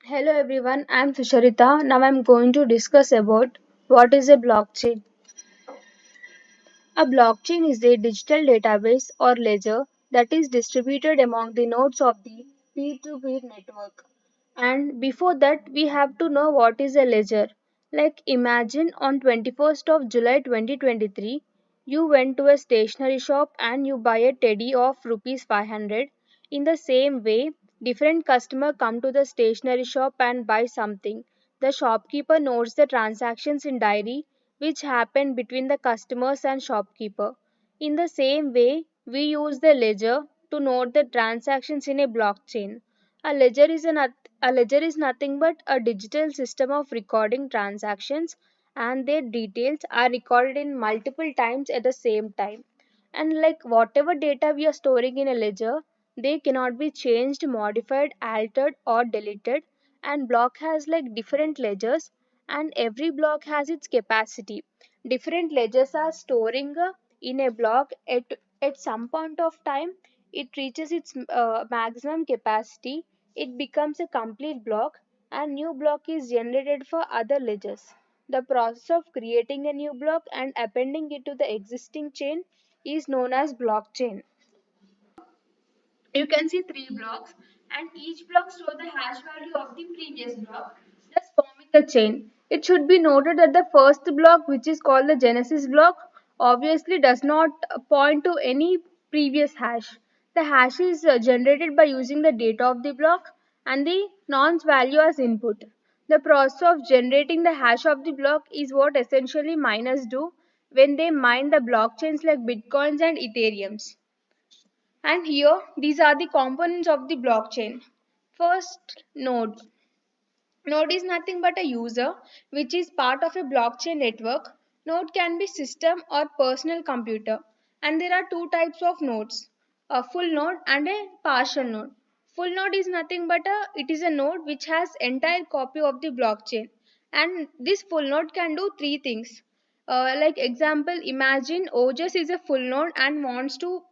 Hello everyone, I'm Susharita. Now I'm going to discuss about what is a blockchain. A blockchain is a digital database or ledger that is distributed among the nodes of the peer-to-peer network. And before that, we have to know what is a ledger. Like imagine on 21st of July 2023, you went to a stationery shop and you buy a teddy of rupees 500. In the same way, different customer come to the stationery shop and buy something. The shopkeeper notes the transactions in diary which happened between the customers and shopkeeper. In the same way, we use the ledger to note the transactions in a blockchain. A ledger is nothing but a digital system of recording transactions, and their details are recorded in multiple times at the same time. And like whatever data we are storing in a ledger, they cannot be changed, modified, altered, or deleted. And block has like different ledgers, and every block has its capacity. Different ledgers are storing in a block at some point of time. It reaches its maximum capacity. It becomes a complete block, and new block is generated for other ledgers. The process of creating a new block and appending it to the existing chain is known as blockchain. You can see three blocks, and each block stores the hash value of the previous block, thus forming the chain. It should be noted that the first block, which is called the genesis block, obviously does not point to any previous hash. The hash is generated by using the data of the block and the nonce value as input. The process of generating the hash of the block is what essentially miners do when they mine the blockchains like bitcoins and ethereums. And here, these are the components of the blockchain. First, node. Node is nothing but a user which is part of a blockchain network. Node can be system or personal computer. And there are two types of nodes, a full node and a partial node. Full node is nothing but it is a node which has entire copy of the blockchain. And this full node can do three things. Like example, imagine Ojas is a full node and wants to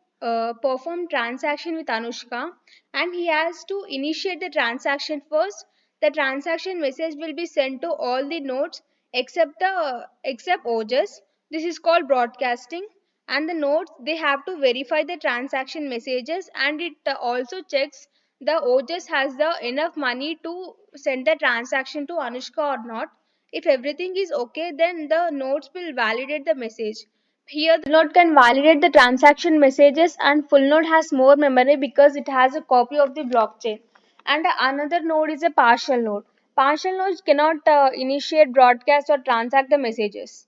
perform transaction with Anushka, and he has to initiate the transaction first. The transaction message will be sent to all the nodes except Ojas. This is called broadcasting, and the nodes they have to verify the transaction messages, and it also checks the Ojas has the enough money to send the transaction to Anushka or not. If everything is okay, then the nodes will validate the message. Here, the node can validate the transaction messages, and full node has more memory because it has a copy of the blockchain. And another node is a partial node. Partial nodes cannot initiate, broadcast, or transact the messages.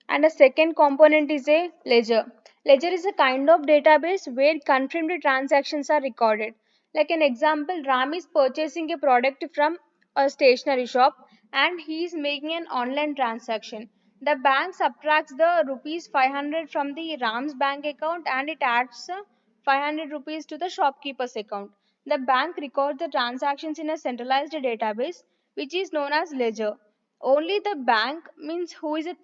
And a second component is a ledger. Ledger is a kind of database where confirmed transactions are recorded. Like an example, Ram is purchasing a product from a stationery shop and he is making an online transaction. The bank subtracts the rupees 500 from the Ram's bank account and it adds 500 rupees to the shopkeeper's account. The bank records the transactions in a centralized database which is known as ledger. Only the bank means who is a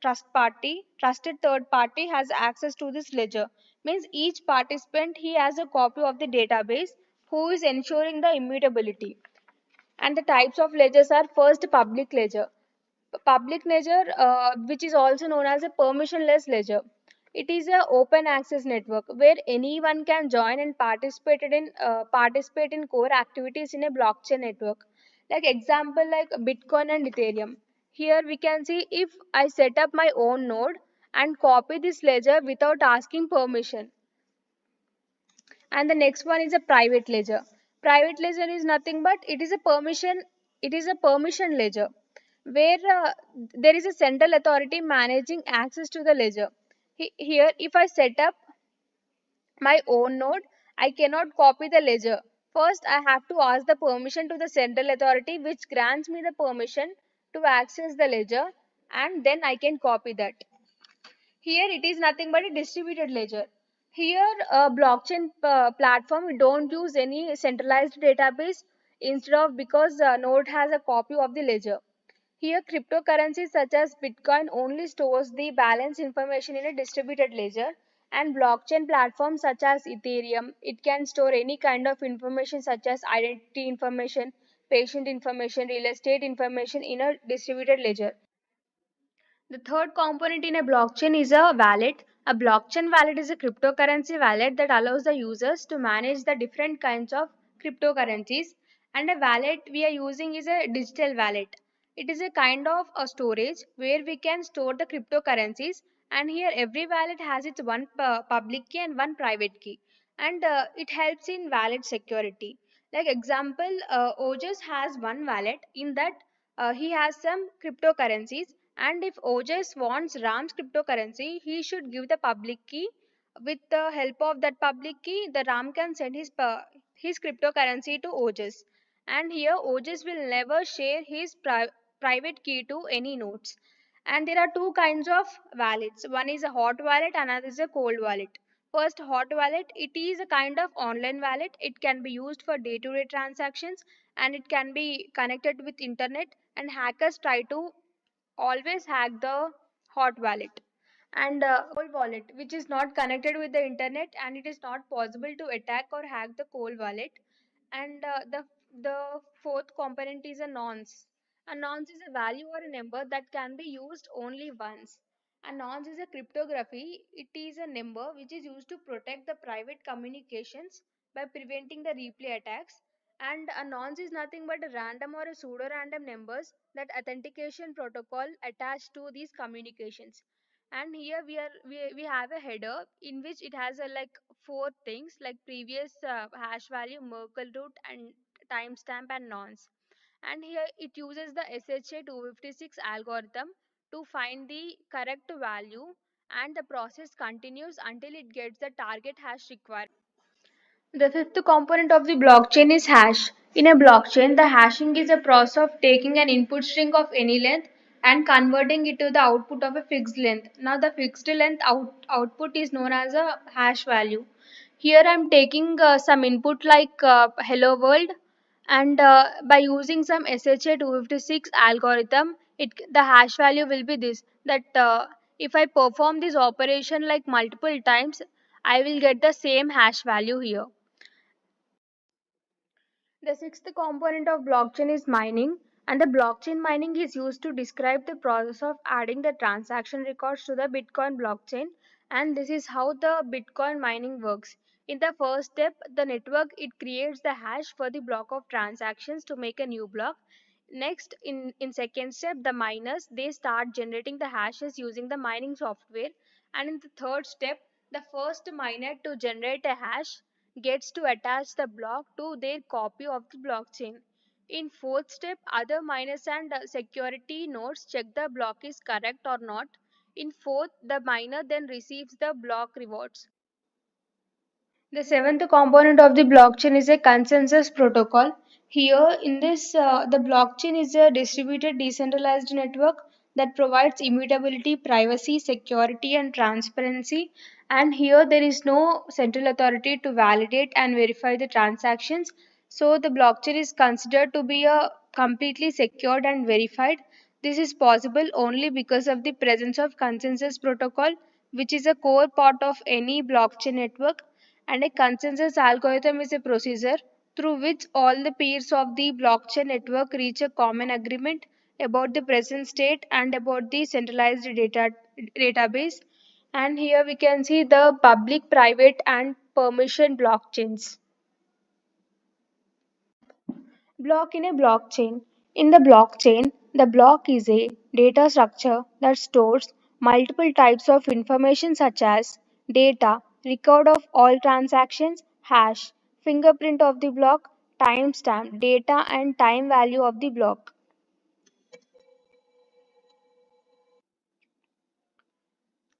trusted third party has access to this ledger. Means each participant he has a copy of the database who is ensuring the immutability. And the types of ledgers are first public ledger. Public ledger, which is also known as a permissionless ledger. It is a open access network where anyone can join and participate in core activities in a blockchain network. Like example like Bitcoin and Ethereum. Here we can see if I set up my own node and copy this ledger without asking permission. And the next one is a private ledger. Private ledger is nothing but it is a permission ledger where there is a central authority managing access to the ledger. Here if I set up my own node, I cannot copy the ledger. First I have to ask the permission to the central authority which grants me the permission to access the ledger, and then I can copy that. Here it is nothing but a distributed ledger. Here a blockchain platform we don't use any centralized database instead of because node has a copy of the ledger. Here cryptocurrencies such as Bitcoin only stores the balance information in a distributed ledger, And blockchain platforms such as Ethereum, it can store any kind of information such as identity information, patient information, real estate information in a distributed ledger. The third component in a blockchain is a wallet. A blockchain wallet is a cryptocurrency wallet that allows the users to manage the different kinds of cryptocurrencies. And a wallet we are using is a digital wallet. It is a kind of a storage where we can store the cryptocurrencies. And here every wallet has its one public key and one private key. And it helps in wallet security. Like example, Ojas has one wallet in that he has some cryptocurrencies, and if OJS wants Ram's cryptocurrency, he should give the public key. With the help of that public key, the Ram can send his cryptocurrency to OJS. And here OJS will never share his private key to any nodes. And there are two kinds of wallets. One is a hot wallet, another is a cold wallet. First, hot wallet. It is a kind of online wallet. It can be used for day-to-day transactions, and it can be connected with internet, and hackers try to always hack the hot wallet. And cold wallet, which is not connected with the internet, and it is not possible to attack or hack the cold wallet. And the fourth component is a nonce. A nonce is a value or a number that can be used only once. A nonce is a cryptography. It is a number which is used to protect the private communications by preventing the replay attacks. And a nonce is nothing but a random or a pseudo random numbers that authentication protocol attached to these communications. And here we have a header in which it has a like four things like previous hash value, Merkle root, and timestamp and nonce. And here it uses the SHA-256 algorithm to find the correct value, and the process continues until it gets the target hash required. The fifth component of the blockchain is hash. In a blockchain, the hashing is a process of taking an input string of any length and converting it to the output of a fixed length. Now, the fixed length output is known as a hash value. Here, I am taking some input like hello world, and by using some SHA-256 algorithm, the hash value will be this. That if I perform this operation like multiple times, I will get the same hash value here. The sixth component of blockchain is mining, and the blockchain mining is used to describe the process of adding the transaction records to the Bitcoin blockchain, and this is how the Bitcoin mining works. In the first step, the network it creates the hash for the block of transactions to make a new block. Next, in second step, the miners they start generating the hashes using the mining software, and in the third step, the first miner to generate a hash gets to attach the block to their copy of the blockchain. In fourth step, other miners and security nodes check the block is correct or not. In fourth, the miner then receives the block rewards. The seventh component of the blockchain is a consensus protocol. Here, in this, the blockchain is a distributed decentralized network that provides immutability, privacy, security, and transparency. And here, there is no central authority to validate and verify the transactions. So, the blockchain is considered to be a completely secured and verified. This is possible only because of the presence of consensus protocol, which is a core part of any blockchain network. And a consensus algorithm is a procedure through which all the peers of the blockchain network reach a common agreement about the present state and about the centralized database. And here we can see the public, private, and permission blockchains. Block in a blockchain. In the blockchain, the block is a data structure that stores multiple types of information such as data, record of all transactions, hash, fingerprint of the block, timestamp, data and time value of the block.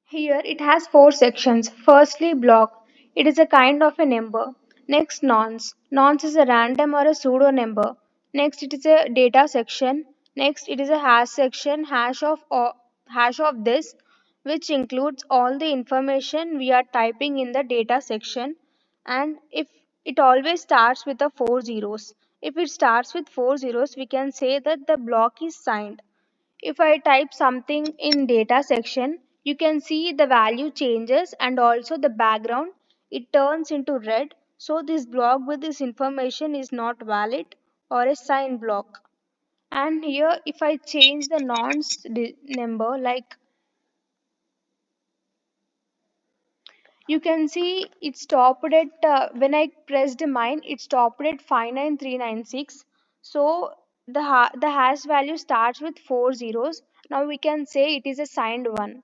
Here it has four sections. Firstly, block. It is a kind of a number. Next, nonce. Nonce is a random or a pseudo number. Next, it is a data section. Next, it is a hash section. Hash of this, which includes all the information we are typing in the data section. And if it always starts with the four zeros. If it starts with four zeros, we can say that the block is signed. If I type something in data section, You can see the value changes and also the background, it turns into red. So this block with this information is not valid or a sign block. And here if I change the nonce number, like you can see it stopped at when I pressed mine, it stopped at 59396. So the hash value starts with four zeros. Now we can say it is a signed one.